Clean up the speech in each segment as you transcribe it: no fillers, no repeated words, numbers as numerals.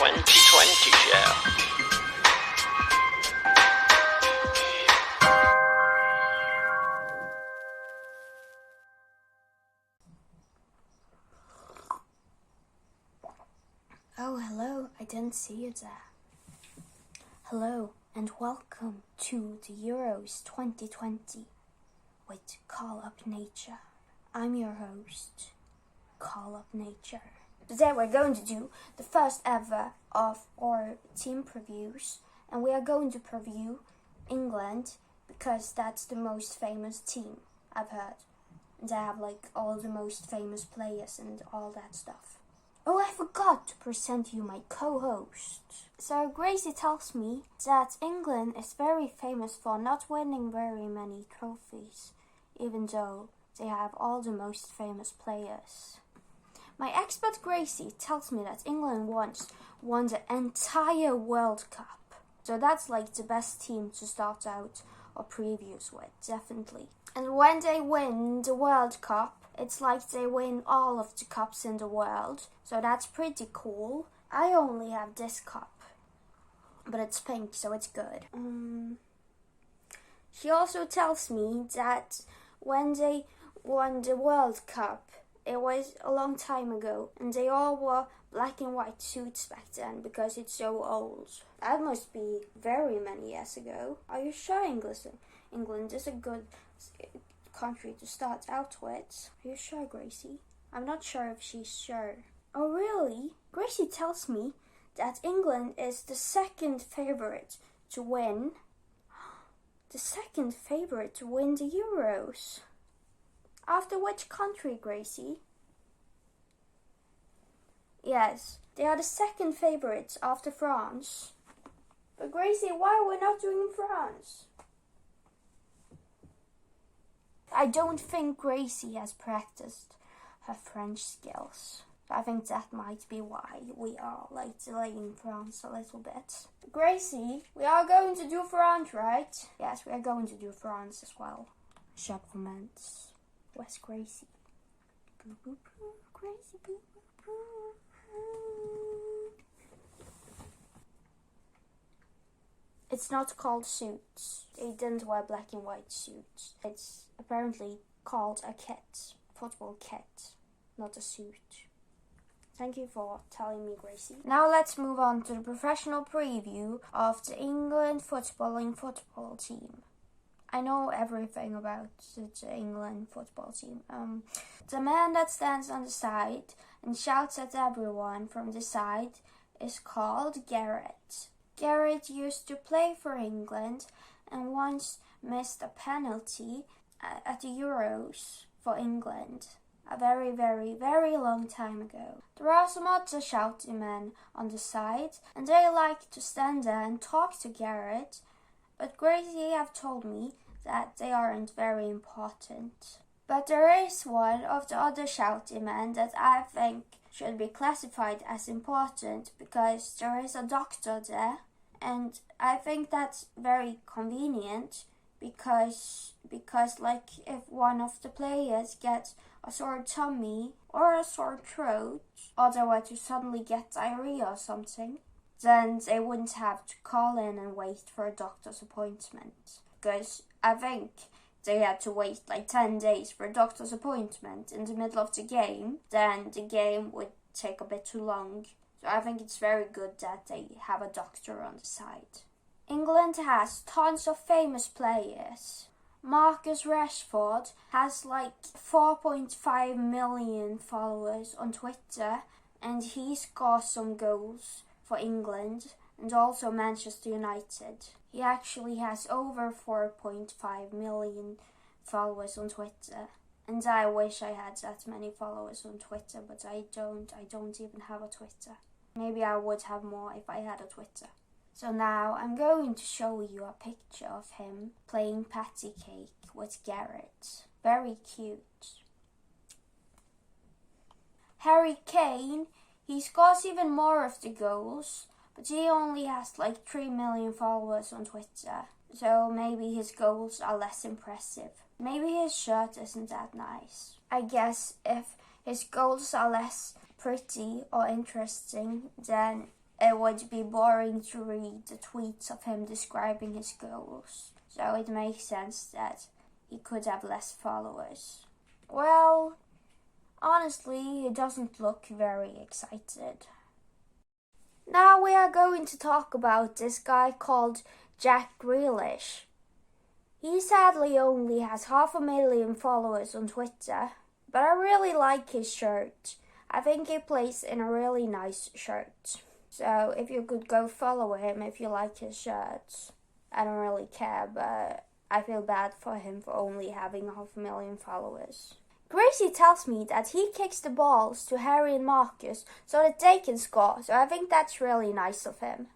2020 show. Oh, hello, I didn't see you there. Hello, and welcome to the Euros 2020 with Call Up Nature. I'm your host, Call Up Nature. Today we're going to do the first ever of our team previews, and we are going to preview England because that's the most famous team I've heard. And they have all the most famous players and all that stuff. Oh, I forgot to present you my co-host. So Gracie tells me that England is very famous for not winning very many trophies, even though they have all the most famous players. My expert Gracie tells me that England once won the entire World Cup. So that's the best team to start out our previews with, definitely. And when they win the World Cup, it's like they win all of the cups in the world, so that's pretty cool. I only have this cup, but it's pink, so it's good. She also tells me that when they won the World Cup, it was a long time ago, and they all wore black and white suits back then because it's so old. That must be very many years ago. Are you sure England is a good country to start out with? Are you sure, Gracie? I'm not sure if she's sure. Oh, really? Gracie tells me that England is the second favorite to win. The second favorite to win the Euros. After which country, Gracie? Yes, they are the second favorites after France. But Gracie, why are we not doing France? I don't think Gracie has practiced her French skills. I think that might be why we are delaying France a little bit. Gracie, we are going to do France, right? Yes, we are going to do France as well. Chaperments. Where's Gracie? Boo, boo, boo. Gracie, boo, boo, boo. It's not called suits. They didn't wear black and white suits. It's apparently called a kit, football kit, not a suit. Thank you for telling me, Gracie. Now let's move on to the professional preview of the England football team. I know everything about the England football team. The man that stands on the side and shouts at everyone from the side is called Garrett. Garrett used to play for England and once missed a penalty at the Euros for England a very, very, very long time ago. There are some other shouty men on the side and they like to stand there and talk to Garrett, but Gracie have told me that they aren't very important. But there is one of the other shouty men that I think should be classified as important because there is a doctor there. And I think that's very convenient because if one of the players gets a sore tummy or a sore throat, or they were to suddenly get diarrhea or something, then they wouldn't have to call in and wait for a doctor's appointment. Because I think they had to wait 10 days for a doctor's appointment in the middle of the game, then the game would take a bit too long. So I think it's very good that they have a doctor on the side. England has tons of famous players. Marcus Rashford has 4.5 million followers on Twitter, and he scores some goals for England and also Manchester United. He actually has over 4.5 million followers on Twitter. And I wish I had that many followers on Twitter, but I don't. I don't even have a Twitter. Maybe I would have more if I had a Twitter. So now I'm going to show you a picture of him playing patty cake with Garrett. Very cute. Harry Kane, he scores even more of the goals, but he only has 3 million followers on Twitter. So maybe his goals are less impressive. Maybe his shirt isn't that nice. I guess if his goals are less pretty or interesting, then it would be boring to read the tweets of him describing his goals. So it makes sense that he could have less followers. Well, honestly, he doesn't look very excited. Now we are going to talk about this guy called Jack Grealish. He sadly only has 500,000 followers on Twitter, but I really like his shirt. I think he plays in a really nice shirt. So if you could go follow him if you like his shirts. I don't really care, but I feel bad for him for only having 500,000 followers. Gracie tells me that he kicks the balls to Harry and Marcus so that they can score, so I think that's really nice of him.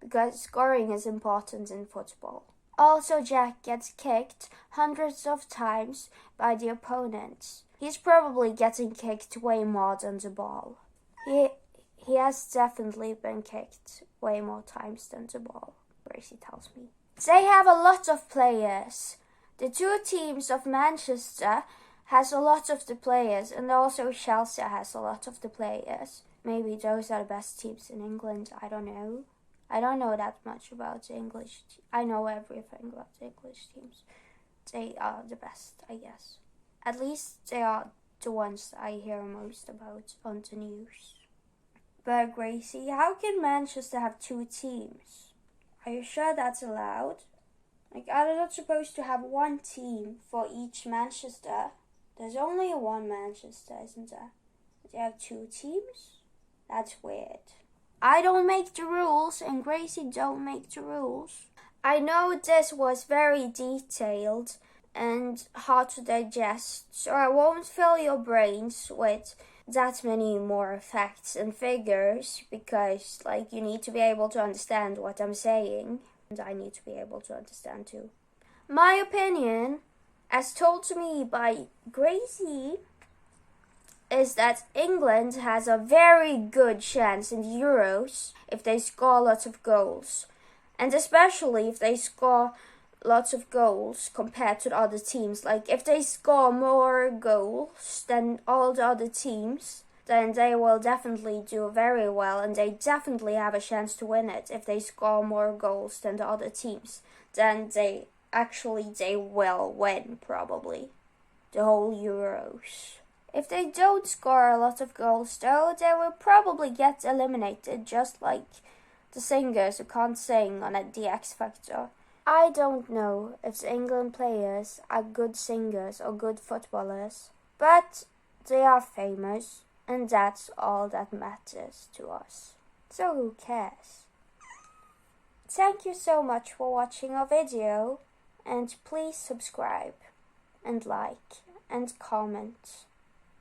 Because scoring is important in football. Also, Jack gets kicked hundreds of times by the opponents. He's probably getting kicked way more than the ball. He has definitely been kicked way more times than the ball, Gracie tells me. They have a lot of players. The two teams of Manchester has a lot of the players, and also Chelsea has a lot of the players. Maybe those are the best teams in England, I don't know. I don't know that much about the English. I know everything about the English teams. They are the best, I guess. At least they are the ones I hear most about on the news. But Gracie, how can Manchester have two teams? Are you sure that's allowed? Like, are they not supposed to have one team for each Manchester? There's only one Manchester, isn't there? They have two teams? That's weird. I don't make the rules and Gracie don't make the rules. I know this was very detailed and hard to digest, so I won't fill your brains with that many more facts and figures because, like, you need to be able to understand what I'm saying, and I need to be able to understand too. My opinion, as told to me by Gracie, is that England has a very good chance in the Euros if they score lots of goals. And especially if they score lots of goals compared to the other teams. Like, if they score more goals than all the other teams, then they will definitely do very well, and they definitely have a chance to win it. If they score more goals than the other teams, then they will win, probably, the whole Euros. If they don't score a lot of goals, though, they will probably get eliminated, just like the singers who can't sing on the X Factor. I don't know if the England players are good singers or good footballers, but they are famous, and that's all that matters to us. So who cares? Thank you so much for watching our video, and please subscribe, and like, and comment,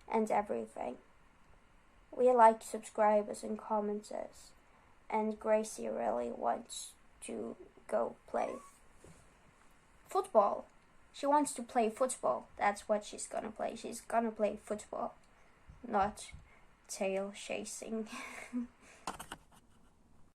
and everything. We like subscribers and commenters, and Gracie really wants to go play football. She wants to play football. That's what she's gonna play. She's gonna play football, not tail chasing.